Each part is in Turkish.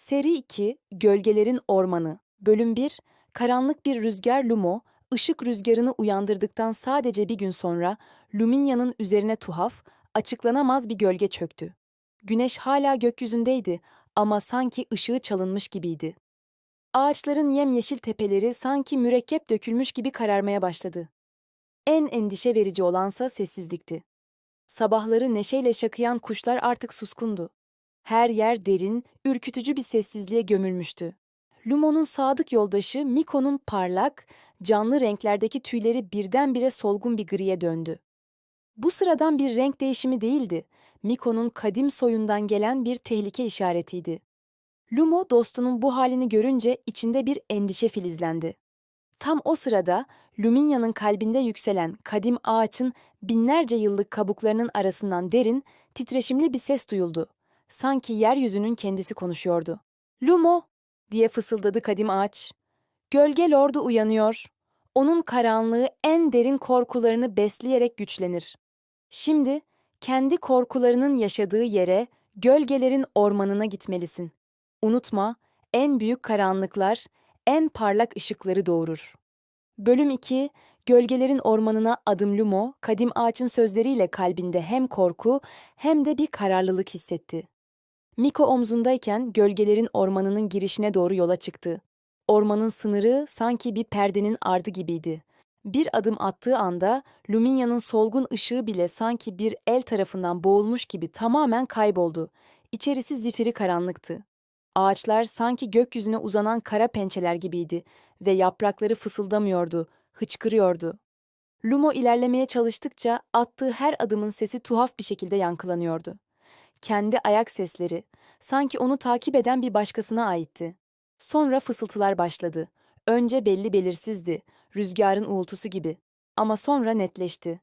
Seri 2, Gölgelerin Ormanı. Bölüm 1, karanlık bir rüzgar Lumo, ışık rüzgarını uyandırdıktan sadece bir gün sonra Luminia'nın üzerine tuhaf, açıklanamaz bir gölge çöktü. Güneş hala gökyüzündeydi ama sanki ışığı çalınmış gibiydi. Ağaçların yemyeşil tepeleri sanki mürekkep dökülmüş gibi kararmaya başladı. En endişe verici olansa sessizlikti. Sabahları neşeyle şakıyan kuşlar artık suskundu. Her yer derin, ürkütücü bir sessizliğe gömülmüştü. Lumo'nun sadık yoldaşı Miko'nun parlak, canlı renklerdeki tüyleri birdenbire solgun bir griye döndü. Bu sıradan bir renk değişimi değildi. Miko'nun kadim soyundan gelen bir tehlike işaretiydi. Lumo dostunun bu halini görünce içinde bir endişe filizlendi. Tam o sırada Luminia'nın kalbinde yükselen kadim ağaçın binlerce yıllık kabuklarının arasından derin, titreşimli bir ses duyuldu. Sanki yeryüzünün kendisi konuşuyordu. "Lumo!" diye fısıldadı kadim ağaç. "Gölge Lordu uyanıyor. Onun karanlığı en derin korkularını besleyerek güçlenir. Şimdi kendi korkularının yaşadığı yere, gölgelerin ormanına gitmelisin. Unutma, en büyük karanlıklar, en parlak ışıkları doğurur." Bölüm 2, Gölgelerin Ormanına Adım Lumo, kadim ağaçın sözleriyle kalbinde hem korku hem de bir kararlılık hissetti. Miko omzundayken gölgelerin ormanının girişine doğru yola çıktı. Ormanın sınırı sanki bir perdenin ardı gibiydi. Bir adım attığı anda Luminia'nın solgun ışığı bile sanki bir el tarafından boğulmuş gibi tamamen kayboldu. İçerisi zifiri karanlıktı. Ağaçlar sanki gökyüzüne uzanan kara pençeler gibiydi ve yaprakları fısıldamıyordu, hıçkırıyordu. Lumo ilerlemeye çalıştıkça attığı her adımın sesi tuhaf bir şekilde yankılanıyordu. Kendi ayak sesleri, sanki onu takip eden bir başkasına aitti. Sonra fısıltılar başladı. Önce belli belirsizdi, rüzgarın uğultusu gibi. Ama sonra netleşti.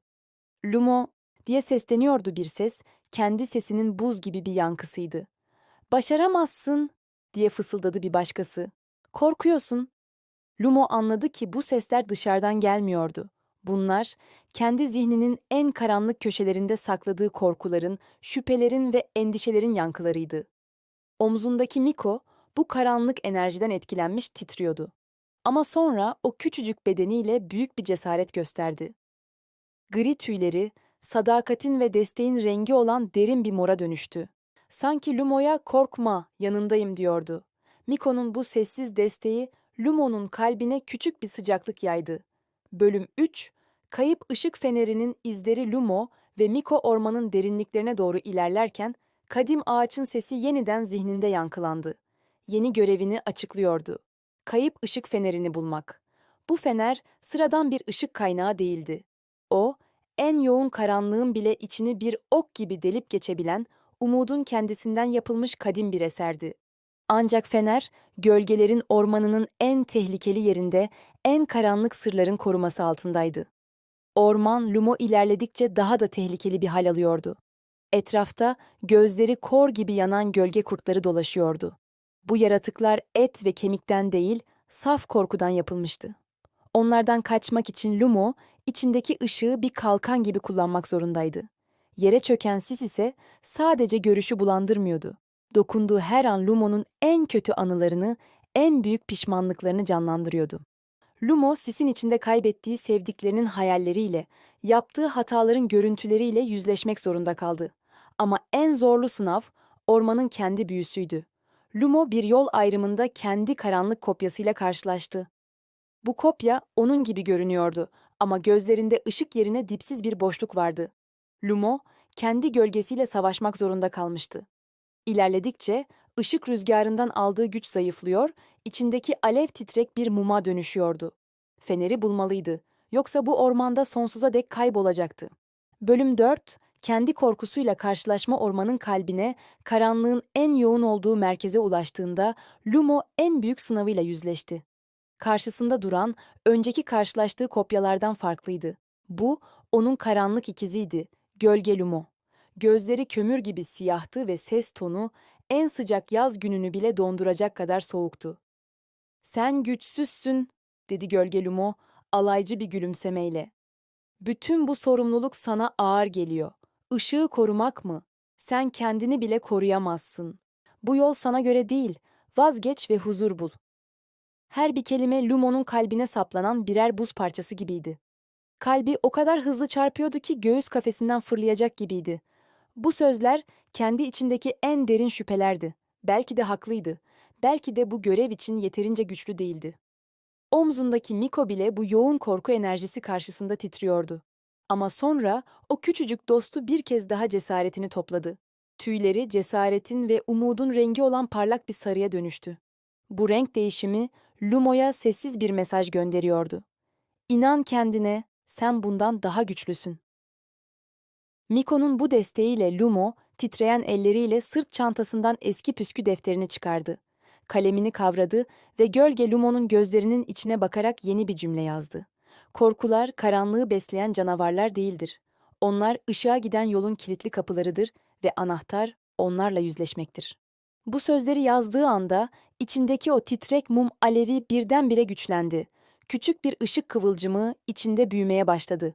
"Lumo!" diye sesleniyordu bir ses, kendi sesinin buz gibi bir yankısıydı. "Başaramazsın!" diye fısıldadı bir başkası. "Korkuyorsun." Lumo anladı ki bu sesler dışarıdan gelmiyordu. Bunlar, kendi zihninin en karanlık köşelerinde sakladığı korkuların, şüphelerin ve endişelerin yankılarıydı. Omzundaki Miko, bu karanlık enerjiden etkilenmiş titriyordu. Ama sonra o küçücük bedeniyle büyük bir cesaret gösterdi. Gri tüyleri, sadakatin ve desteğin rengi olan derin bir mora dönüştü. Sanki Lumo'ya "Korkma, yanındayım." diyordu. Miko'nun bu sessiz desteği Lumo'nun kalbine küçük bir sıcaklık yaydı. Bölüm 3, Kayıp ışık fenerinin izleri Lumo ve Miko ormanın derinliklerine doğru ilerlerken, kadim ağaçın sesi yeniden zihninde yankılandı. Yeni görevini açıklıyordu. Kayıp ışık fenerini bulmak. Bu fener sıradan bir ışık kaynağı değildi. O, en yoğun karanlığın bile içini bir ok gibi delip geçebilen, umudun kendisinden yapılmış kadim bir eserdi. Ancak fener, gölgelerin ormanının en tehlikeli yerinde, en karanlık sırların koruması altındaydı. Orman, Lumo ilerledikçe daha da tehlikeli bir hal alıyordu. Etrafta gözleri kor gibi yanan gölge kurtları dolaşıyordu. Bu yaratıklar et ve kemikten değil, saf korkudan yapılmıştı. Onlardan kaçmak için Lumo, içindeki ışığı bir kalkan gibi kullanmak zorundaydı. Yere çöken sis ise sadece görüşü bulandırmıyordu. Dokunduğu her an Lumo'nun en kötü anılarını, en büyük pişmanlıklarını canlandırıyordu. Lumo, sisin içinde kaybettiği sevdiklerinin hayalleriyle, yaptığı hataların görüntüleriyle yüzleşmek zorunda kaldı. Ama en zorlu sınav, ormanın kendi büyüsüydü. Lumo bir yol ayrımında kendi karanlık kopyasıyla karşılaştı. Bu kopya onun gibi görünüyordu ama gözlerinde ışık yerine dipsiz bir boşluk vardı. Lumo, kendi gölgesiyle savaşmak zorunda kalmıştı. İlerledikçe ışık rüzgarından aldığı güç zayıflıyor, içindeki alev titrek bir muma dönüşüyordu. Feneri bulmalıydı, yoksa bu ormanda sonsuza dek kaybolacaktı. Bölüm 4, kendi korkusuyla karşılaşma ormanın kalbine, karanlığın en yoğun olduğu merkeze ulaştığında Lumo en büyük sınavıyla yüzleşti. Karşısında duran, önceki karşılaştığı kopyalardan farklıydı. Bu, onun karanlık ikiziydi, Gölge Lumo. Gözleri kömür gibi siyahtı ve ses tonu, en sıcak yaz gününü bile donduracak kadar soğuktu. "Sen güçsüzsün," dedi Gölge Lumo, alaycı bir gülümsemeyle. "Bütün bu sorumluluk sana ağır geliyor. Işığı korumak mı? Sen kendini bile koruyamazsın. Bu yol sana göre değil, Vazgeç ve huzur bul. Her bir kelime Lumo'nun kalbine saplanan birer buz parçası gibiydi. Kalbi o kadar hızlı çarpıyordu ki göğüs kafesinden fırlayacak gibiydi. Bu sözler kendi içindeki en derin şüphelerdi. Belki de haklıydı. Belki de bu görev için yeterince güçlü değildi. Omzundaki Miko bile bu yoğun korku enerjisi karşısında titriyordu. Ama sonra o küçücük dostu bir kez daha cesaretini topladı. Tüyleri cesaretin ve umudun rengi olan parlak bir sarıya dönüştü. Bu renk değişimi Lumo'ya sessiz bir mesaj gönderiyordu. İnan kendine, sen bundan daha güçlüsün. Miko'nun bu desteğiyle Lumo, titreyen elleriyle sırt çantasından eski püskü defterini çıkardı. Kalemini kavradı ve gölge Lumo'nun gözlerinin içine bakarak yeni bir cümle yazdı. Korkular, karanlığı besleyen canavarlar değildir. Onlar ışığa giden yolun kilitli kapılarıdır ve anahtar onlarla yüzleşmektir. Bu sözleri yazdığı anda içindeki o titrek mum alevi birdenbire güçlendi. Küçük bir ışık kıvılcımı içinde büyümeye başladı.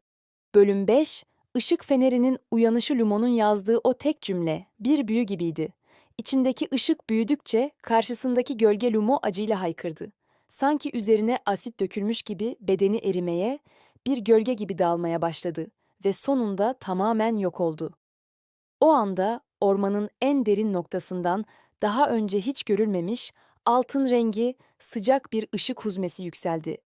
Bölüm 5, Işık Feneri'nin uyanışı Lumo'nun yazdığı o tek cümle bir büyü gibiydi. İçindeki ışık büyüdükçe karşısındaki gölge Lumo acıyla haykırdı. Sanki üzerine asit dökülmüş gibi bedeni erimeye, bir gölge gibi dağılmaya başladı ve sonunda tamamen yok oldu. O anda ormanın en derin noktasından daha önce hiç görülmemiş altın rengi sıcak bir ışık huzmesi yükseldi.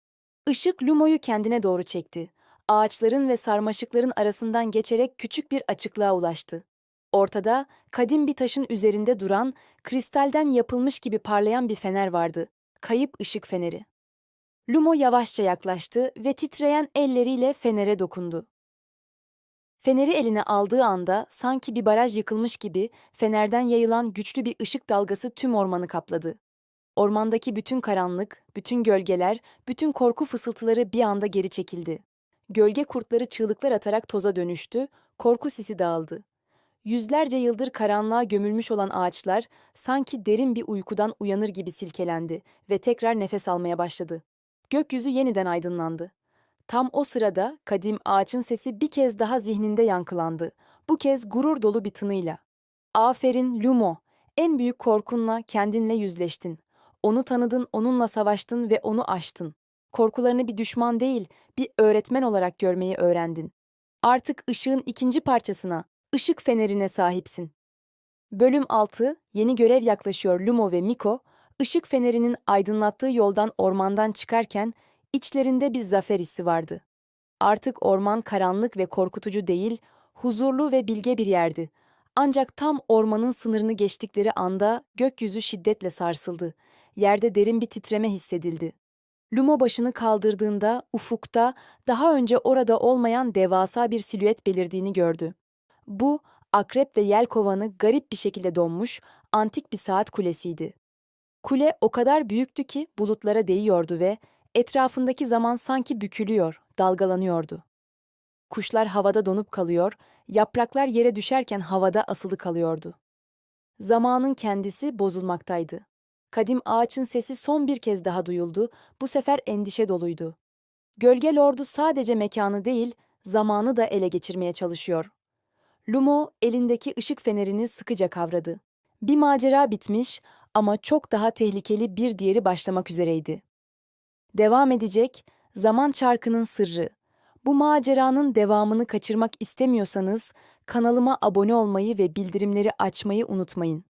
Işık Lumo'yu kendine doğru çekti. Ağaçların ve sarmaşıkların arasından geçerek küçük bir açıklığa ulaştı. Ortada kadim bir taşın üzerinde duran, kristalden yapılmış gibi parlayan bir fener vardı. Kayıp ışık feneri. Lumo yavaşça yaklaştı ve titreyen elleriyle fenere dokundu. Feneri eline aldığı anda sanki bir baraj yıkılmış gibi fenerden yayılan güçlü bir ışık dalgası tüm ormanı kapladı. Ormandaki bütün karanlık, bütün gölgeler, bütün korku fısıltıları bir anda geri çekildi. Gölge kurtları çığlıklar atarak toza dönüştü, korku sisi dağıldı. Yüzlerce yıldır karanlığa gömülmüş olan ağaçlar sanki derin bir uykudan uyanır gibi silkelendi ve tekrar nefes almaya başladı. Gökyüzü yeniden aydınlandı. Tam o sırada kadim ağaçın sesi bir kez daha zihninde yankılandı. Bu kez gurur dolu bir tınıyla. Aferin Lumo, en büyük korkunla kendinle yüzleştin. Onu tanıdın, onunla savaştın ve onu aştın. Korkularını bir düşman değil, bir öğretmen olarak görmeyi öğrendin. Artık ışığın ikinci parçasına, ışık fenerine sahipsin. Bölüm 6, yeni görev yaklaşıyor Lumo ve Miko, ışık fenerinin aydınlattığı yoldan ormandan çıkarken içlerinde bir zafer hissi vardı. Artık orman karanlık ve korkutucu değil, huzurlu ve bilge bir yerdi. Ancak tam ormanın sınırını geçtikleri anda gökyüzü şiddetle sarsıldı. Yerde derin bir titreme hissedildi. Lumo başını kaldırdığında ufukta daha önce orada olmayan devasa bir silüet belirdiğini gördü. Bu, akrep ve yelkovanı garip bir şekilde donmuş, antik bir saat kulesiydi. Kule o kadar büyüktü ki bulutlara değiyordu ve etrafındaki zaman sanki bükülüyor, dalgalanıyordu. Kuşlar havada donup kalıyor, yapraklar yere düşerken havada asılı kalıyordu. Zamanın kendisi bozulmaktaydı. Kadim ağaçın sesi son bir kez daha duyuldu, bu sefer endişe doluydu. Gölge Lordu sadece mekanı değil, zamanı da ele geçirmeye çalışıyor. Lumo elindeki ışık fenerini sıkıca kavradı. Bir macera bitmiş ama çok daha tehlikeli bir diğeri başlamak üzereydi. Devam edecek, Zaman Çarkı'nın sırrı. Bu maceranın devamını kaçırmak istemiyorsanız kanalıma abone olmayı ve bildirimleri açmayı unutmayın.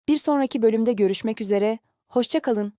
Bir sonraki bölümde görüşmek üzere, hoşça kalın.